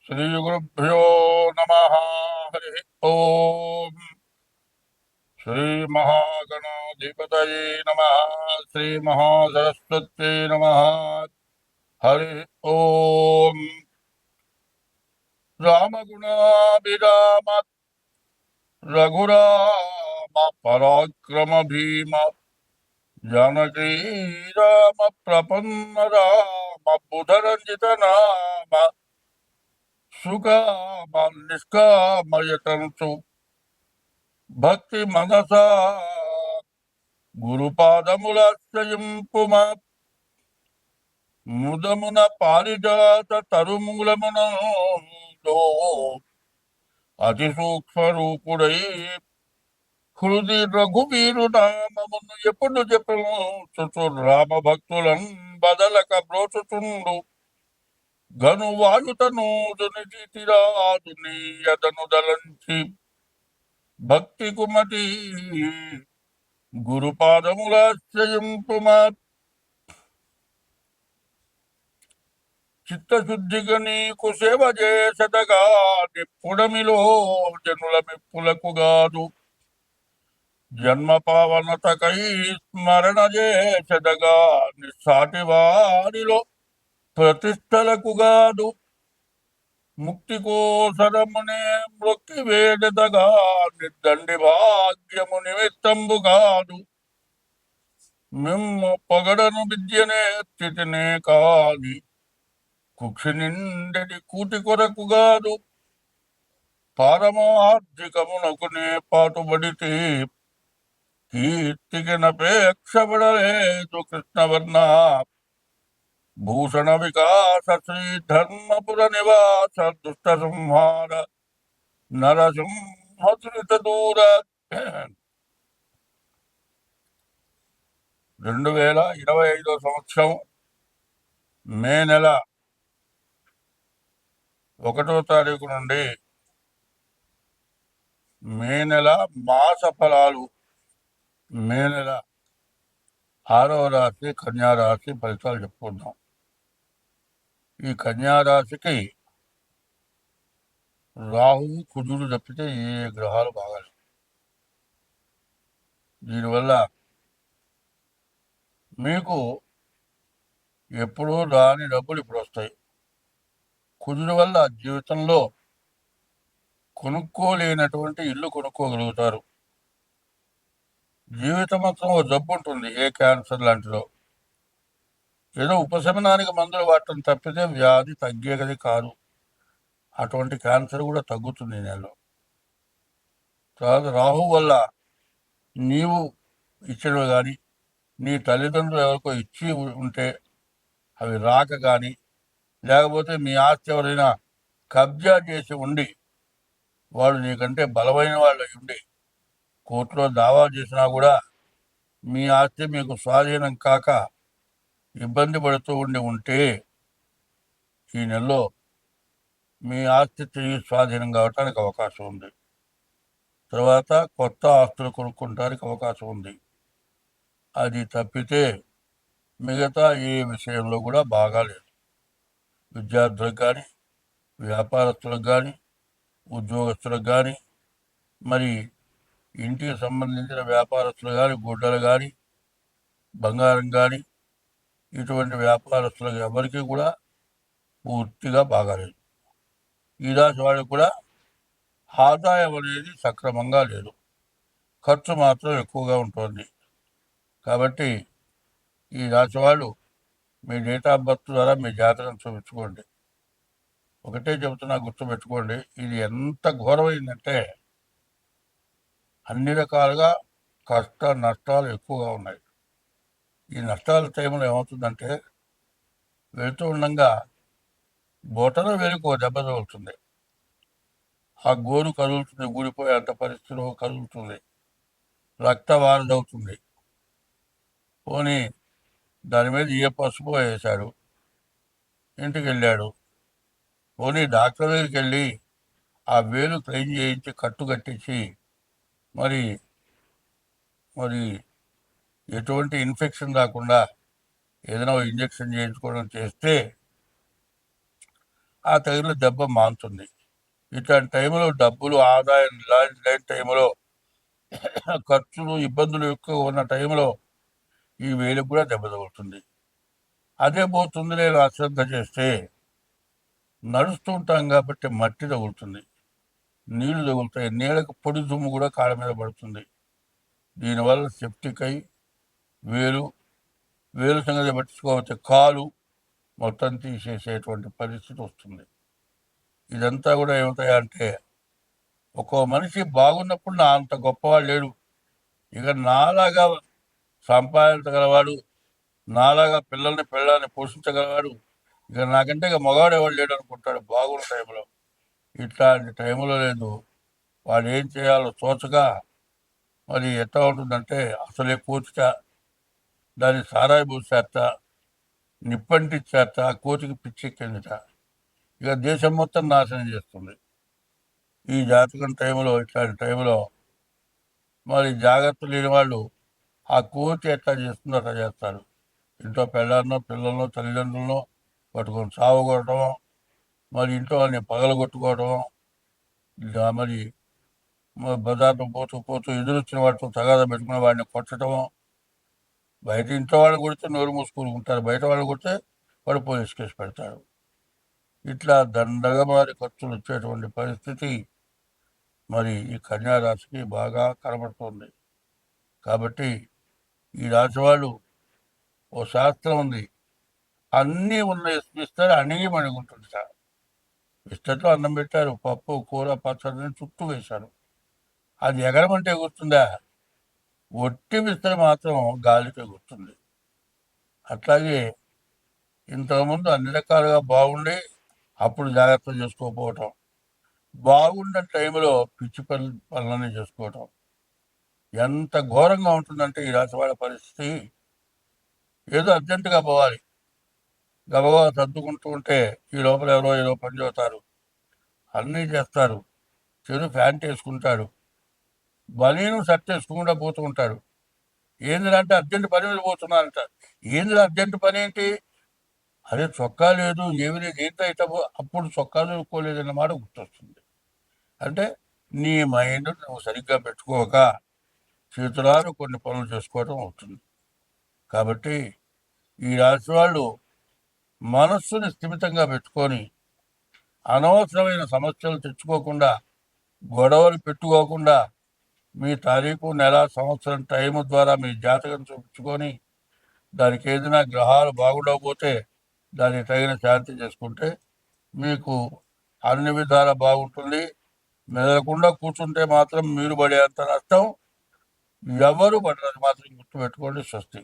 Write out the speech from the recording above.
श्रीगुरुभ्यो नमः। हरि ओम। श्रीमहागणाधिपतये नमः। श्रीमहासरस्वत्यै नमः। हरि ओम। रामगुणाभिराम रघुराम पराक्रम भीम जानकी राम प्रपन्न राम बुधरंजित नाम सुकाम निष्कामयतन्तु భక్తి మనసా గురుపాదములాశ్రయింపుమా ముదమున పారిజాత తరుమూలమున అతి సూక్ష్మ రూపుడై హృది రఘువీరు నామమును ఎప్పుడు చెప్పను చుచు రామ భక్తులం బదలక బ్రోచుచుండు గను వాయుతను దునితిరాదు నీయదను దలంచి భక్తి కుమతి గురుపాదములాశ్రయింపుమా చిత్తశుద్ధిగా నీకు సేవ చేసదగా నిప్పుడమిలో జనుల మెప్పులకుగాదు జన్మ పావనతకై స్మరణ చేసదగా నిస్సాటి వారిలో ప్రతిష్టలకుగాదు ముక్తి కోసరమునే మృక్కి వేడదగా నిర్దండి భాగ్యము నిమిత్తంబు కాదు మిమ్ము పొగడను విద్యనే స్థితినే కాది కుక్షి నిండెడి కూటి కొరకుగాదు పారమార్థికమునకునే పాటుబడితే కీర్తికి నపేక్షపడలేదు కృష్ణవర్ణ భూషణ వికాస శ్రీ ధర్మపుర నివాస దుష్ట సంహార నరసింహసురిత దూర 2025 సంవత్సరం మే నెల 1వ తారీఖు నుండి మే నెల మాస ఫలాలు మే నెల 6వ రాశి కన్యారాశి ఫలితాలు చెప్పుకుందాం. ఈ కన్యారాశికి రాహువు కుజుడు తప్పితే ఏ గ్రహాలు బాగాలేదు. దీనివల్ల మీకు ఎప్పుడూ రాని డబ్బులు ఇప్పుడు వస్తాయి. కుజుడు వల్ల జీవితంలో కొనుక్కోలేనటువంటి ఇల్లు కొనుక్కోగలుగుతారు. జీవితం మొత్తం ఒక జబ్బు ఉంటుంది, ఏ క్యాన్సర్ లాంటిదో. ఏదో ఉపశమనానికి మందులు వాడటం తప్పితే వ్యాధి తగ్గేది కాదు. అటువంటి క్యాన్సర్ కూడా తగ్గుతుంది ఈ నెలలో. తర్వాత రాహు వల్ల నీవు ఇచ్చినవి కానీ నీ తల్లిదండ్రులు ఎవరికో ఇచ్చి ఉంటే అవి రాక కానీ, లేకపోతే మీ ఆస్తి ఎవరైనా కబ్జా చేసి ఉండి వాళ్ళు నీకంటే బలమైన వాళ్ళు ఉండి కోర్టులో దావా చేసినా కూడా మీ ఆస్తి మీకు స్వాధీనం కాక ఇబ్బంది పడుతూ ఉంటే ఈ నెలలో మీ ఆస్తి తిరిగి స్వాధీనం కావటానికి అవకాశం ఉంది. తర్వాత కొత్త ఆస్తులు కొనుక్కోవడానికి అవకాశం ఉంది. అది తప్పితే మిగతా ఏ విషయంలో కూడా బాగాలేదు. విద్యార్థులకు కానీ, వ్యాపారస్తులకు కానీ, ఉద్యోగస్తులకు కానీ, మరి ఇంటికి సంబంధించిన వ్యాపారస్తులు కానీ, గుడ్డలు కానీ, బంగారం కానీ, ఇటువంటి వ్యాపారస్తులకు ఎవరికి కూడా పూర్తిగా బాగాలేదు. ఈ రాశి వాళ్ళకి కూడా ఆదాయం అనేది సక్రమంగా లేదు, ఖర్చు మాత్రం ఎక్కువగా ఉంటుంది. కాబట్టి ఈ రాశి వాళ్ళు మీ డేట్ ఆఫ్ బర్త్ ద్వారా మీ జాతకం చూపించుకోండి. ఒకటే చెబుతున్నా, గుర్తుపెట్టుకోండి, ఇది ఎంత ఘోరమైందంటే అన్ని రకాలుగా కష్ట నష్టాలు ఎక్కువగా ఉన్నాయి. ఈ నష్టాల టైంలో ఏమవుతుందంటే వెళుతూ ఉండగా బొటన వేలుకో దెబ్బ తగులుతుంది, ఆ గోరు కదులుతుంది, ఊడిపోయేంత పరిస్థితిలో కదులుతుంది, రక్తవారదవుతుంది. పోనీ దాని మీద ఏ పసుపు వేశాడు, ఇంటికి వెళ్ళాడు, పోనీ డాక్టర్ దగ్గరికి వెళ్ళి ఆ వేలు క్లీన్ చేయించి కట్టు కట్టించి మరి మరి ఎటువంటి ఇన్ఫెక్షన్ రాకుండా ఏదైనా ఇంజక్షన్ చేయించుకోవడం చేస్తే ఆ తగిలిన దెబ్బ మానుతుంది. ఇట్లాంటి టైంలో డబ్బులు ఆదాయం లేని టైంలో, ఖర్చులు ఇబ్బందులు ఎక్కువ ఉన్న టైంలో ఈ వేలికి కూడా దెబ్బ తగులుతుంది. అదే పోతుంది నేను అశ్రద్ధ చేస్తే నడుస్తూ ఉంటాం కాబట్టి మట్టి తగులుతుంది, నీళ్లు తగులుతాయి, నీళ్ళకి పొడి దుమ్ము కూడా కాళ్ళ మీద పడుతుంది. దీనివల్ల సెప్టిక్ అయి వేలు వేలు సంగతి పట్టించుకోవచ్చు, కాలు మొత్తం తీసేసేటువంటి పరిస్థితి వస్తుంది. ఇదంతా కూడా ఏమవుతాయంటే, ఒక్కో మనిషి బాగున్నప్పుడు నా అంత గొప్పవాడు లేడు, ఇక నాలాగా సంపాదించగలవాడు, నాలాగా పిల్లల్ని పోషించగలవాడు, ఇక నాకంటే ఇక మగవాడు ఎవడు లేడు అనుకుంటాడు బాగున్న టైంలో. ఇట్లాంటి టైంలో లేదు, వాడు ఏం చేయాలో తోచగా మరి ఎట్లా ఉంటుందంటే, అసలే కోతిట దాన్ని సారాయి పూసేట, నిప్పంటిచ్చేట, కోతికి పిచ్చెక్కిందిట, ఇక దేశం మొత్తం నాశనం చేస్తుంది. ఈ జాతకం టైంలో, ఇట్లాంటి టైంలో మరి జాగ్రత్త లేని వాళ్ళు ఆ కోతి ఎట్లా చేస్తుందో అట్లా చేస్తారు. ఇంట్లో పిల్లలను తల్లిదండ్రులను పట్టుకొని సావగొట్టడం, మరి ఇంట్లో వాళ్ళని పగలగొట్టుకోవడం, మరి బజార్లో పోతూ పోతూ ఎదురొచ్చిన వాటితో తగాదా పెట్టుకుని వాడిని కొట్టడం. బయట ఇంట్లో వాళ్ళు కొడితే నోరు మూసుకొని ఉంటారు, బయట వాళ్ళు కొడితే వాడు పోలీస్ కేసు పెడతాడు. ఇట్లా దండగా మరి ఖర్చులు వచ్చేటువంటి పరిస్థితి మరి ఈ కన్యారాశికి బాగా కనబడుతుంది. కాబట్టి ఈ రాశి వాళ్ళు, ఓ శాస్త్రం ఉంది, అన్నీ ఉన్న ఇస్తారు అణిగి మణిగుంటుంది సార్. ఇష్టట్లో అన్నం పెట్టారు, పప్పు కూర పచ్చడిని చుట్టూ వేశారు, అది ఎగరమంటే ఎగురుతుందా? ఒట్టి విస్తరి మాత్రం గాలికి ఎగురుతుంది. అట్లాగే ఇంతకుముందు అన్ని రకాలుగా బాగుండి అప్పుడు జాగ్రత్తలు చేసుకోకపోవటం, బాగున్న టైంలో పిచ్చి పనులన్నీ చేసుకోవటం, ఎంత ఘోరంగా ఉంటుందంటే ఈ రాశి వాళ్ళ పరిస్థితి. ఏదో అర్జెంటుగా పోవాలి, గబగబా సర్దుకుంటూ ఉంటే ఈ లోపల ఎవరో ఏదో పని చేస్తారు, అన్నీ చేస్తారు. చెడు ప్యాంట్ వేసుకుంటాడు, బనీను షర్ట్ వేసుకుంటూ పోతూ ఉంటాడు. ఏంటంటే అర్జెంట్ పని మీద పోతున్నారంట. ఏంది అర్జెంట్ పని ఏంటి? అదే చొక్కా లేదు, ఏమి లేదు, ఏంటో అయితే అప్పుడు చొక్కా చదువుకోలేదన్నమాట గుర్తొస్తుంది. అంటే నీ మైండ్ నువ్వు సరిగ్గా పెట్టుకోక చేతులారు కొన్ని పనులు చేసుకోవడం అవుతుంది. కాబట్టి ఈ రాశి వాళ్ళు మనస్సుని స్థిమితంగా పెట్టుకొని అనవసరమైన సమస్యలు తెచ్చుకోకుండా, గొడవలు పెట్టుకోకుండా, మీ తారీఖు నెల సంవత్సరం టైము ద్వారా మీ జాతకం చూపించుకొని దానికి ఏదైనా గ్రహాలు బాగుండకపోతే దానికి తగిన శాంతి చేసుకుంటే మీకు అన్ని విధాలా బాగుంటుంది. మెదలకుండా కూర్చుంటే మాత్రం మీరు పడేంత నష్టం ఎవరు పడరని మాత్రం గుర్తుపెట్టుకోండి. స్వస్తి.